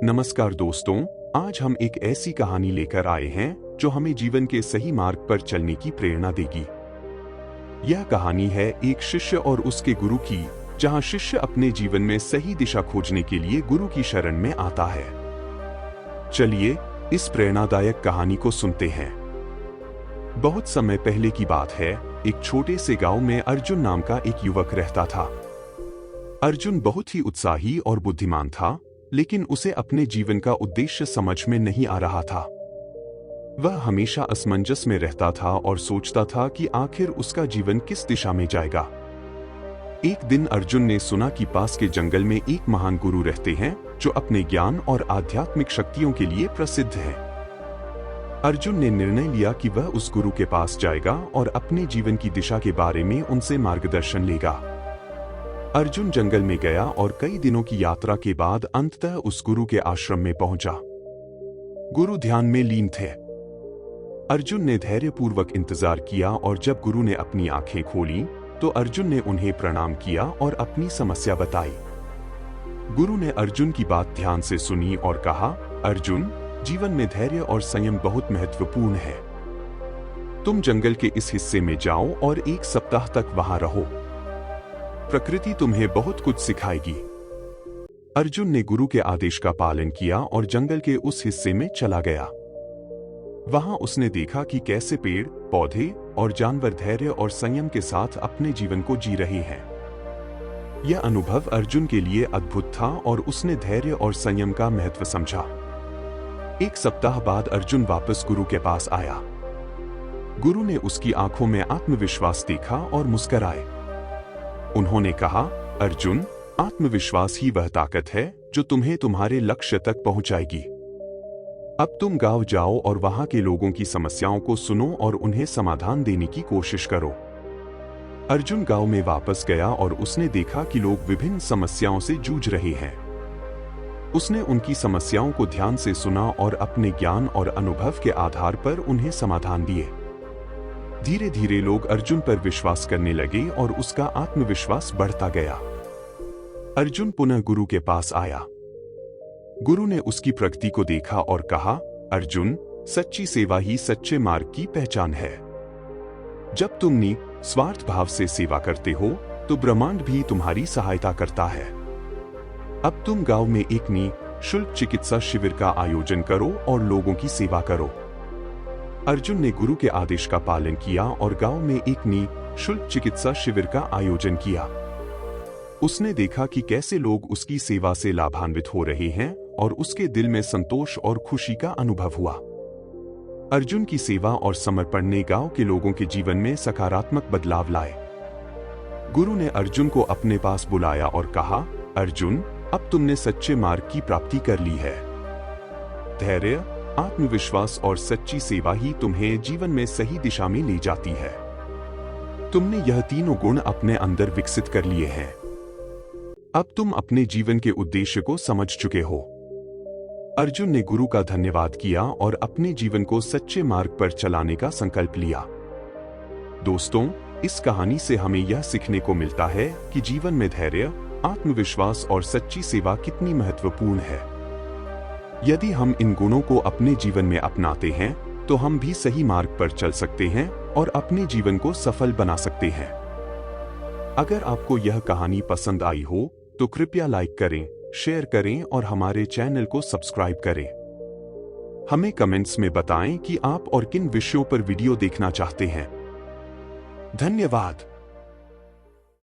नमस्कार दोस्तों, आज हम एक ऐसी कहानी लेकर आए हैं जो हमें जीवन के सही मार्ग पर चलने की प्रेरणा देगी। यह कहानी है एक शिष्य और उसके गुरु की, जहां शिष्य अपने जीवन में सही दिशा खोजने के लिए गुरु की शरण में आता है। चलिए इस प्रेरणादायक कहानी को सुनते हैं। बहुत समय पहले की बात है, एक छोटे से गांव में अर्जुन नाम का एक युवक रहता था। अर्जुन बहुत ही उत्साही और बुद्धिमान था, लेकिन उसे अपने जीवन का उद्देश्य समझ में नहीं आ रहा था। वह हमेशा असमंजस में रहता था और सोचता था कि आखिर उसका जीवन किस दिशा में जाएगा। एक दिन अर्जुन ने सुना कि पास के जंगल में एक महान गुरु रहते हैं जो अपने ज्ञान और आध्यात्मिक शक्तियों के लिए प्रसिद्ध हैं। अर्जुन ने निर्णय लिया कि वह उस गुरु के पास जाएगा और अपने जीवन की दिशा के बारे में उनसे मार्गदर्शन लेगा। अर्जुन जंगल में गया और कई दिनों की यात्रा के बाद अंततः उस गुरु के आश्रम में पहुंचा। गुरु ध्यान में लीन थे। अर्जुन ने धैर्यपूर्वक इंतजार किया और जब गुरु ने अपनी आंखें खोली तो अर्जुन ने उन्हें प्रणाम किया और अपनी समस्या बताई। गुरु ने अर्जुन की बात ध्यान से सुनी और कहा, अर्जुन, जीवन में धैर्य और संयम बहुत महत्वपूर्ण है। तुम जंगल के इस हिस्से में जाओ और एक सप्ताह तक वहां रहो। प्रकृति तुम्हें बहुत कुछ सिखाएगी। अर्जुन ने गुरु के आदेश का पालन किया और जंगल के उस हिस्से में चला गया। वहां उसने देखा कि कैसे पेड़, पौधे और जानवर धैर्य और संयम के साथ अपने जीवन को जी रहे हैं। यह अनुभव अर्जुन के लिए अद्भुत था और उसने धैर्य और संयम का महत्व समझा। एक सप्ताह बाद अर्जुन वापस गुरु के पास आया। गुरु ने उसकी आंखों में आत्मविश्वास देखा और मुस्कुराए। उन्होंने कहा, अर्जुन, आत्मविश्वास ही वह ताकत है जो तुम्हें तुम्हारे लक्ष्य तक पहुंचाएगी। अब तुम गांव जाओ और वहां के लोगों की समस्याओं को सुनो और उन्हें समाधान देने की कोशिश करो। अर्जुन गांव में वापस गया और उसने देखा कि लोग विभिन्न समस्याओं से जूझ रहे हैं। उसने उनकी समस्याओं को ध्यान से सुना और अपने ज्ञान और अनुभव के आधार पर उन्हें समाधान दिए। धीरे धीरे लोग अर्जुन पर विश्वास करने लगे और उसका आत्मविश्वास बढ़ता गया। अर्जुन पुनः गुरु के पास आया। गुरु ने उसकी प्रगति को देखा और कहा, अर्जुन, सच्ची सेवा ही सच्चे मार्ग की पहचान है। जब तुम निस्वार्थ भाव से सेवा करते हो तो ब्रह्मांड भी तुम्हारी सहायता करता है। अब तुम गांव में एक निःशुल्क चिकित्सा शिविर का आयोजन करो और लोगों की सेवा करो। अर्जुन ने गुरु के आदेश का पालन किया और गांव में एक निःशुल्क चिकित्सा शिविर का आयोजन किया। उसने देखा कि कैसे लोग उसकी सेवा से लाभान्वित हो रहे हैं और उसके दिल में संतोष और खुशी का अनुभव हुआ। अर्जुन की सेवा और समर्पण ने गांव के लोगों के जीवन में सकारात्मक बदलाव लाए। गुरु ने अर्जुन को अपने पास बुलाया और कहा, अर्जुन, अब तुमने सच्चे मार्ग की प्राप्ति कर ली है। धैर्य, आत्मविश्वास और सच्ची सेवा ही तुम्हें जीवन में सही दिशा में ले जाती है। तुमने यह तीनों गुण अपने अंदर विकसित कर लिए हैं। अब तुम अपने जीवन के उद्देश्य को समझ चुके हो। अर्जुन ने गुरु का धन्यवाद किया और अपने जीवन को सच्चे मार्ग पर चलाने का संकल्प लिया। दोस्तों, इस कहानी से हमें यह सीखने को मिलता है कि जीवन में धैर्य, आत्मविश्वास और सच्ची सेवा कितनी महत्वपूर्ण है। यदि हम इन गुणों को अपने जीवन में अपनाते हैं तो हम भी सही मार्ग पर चल सकते हैं और अपने जीवन को सफल बना सकते हैं। अगर आपको यह कहानी पसंद आई हो तो कृपया लाइक करें, शेयर करें और हमारे चैनल को सब्सक्राइब करें। हमें कमेंट्स में बताएं कि आप और किन विषयों पर वीडियो देखना चाहते हैं। धन्यवाद।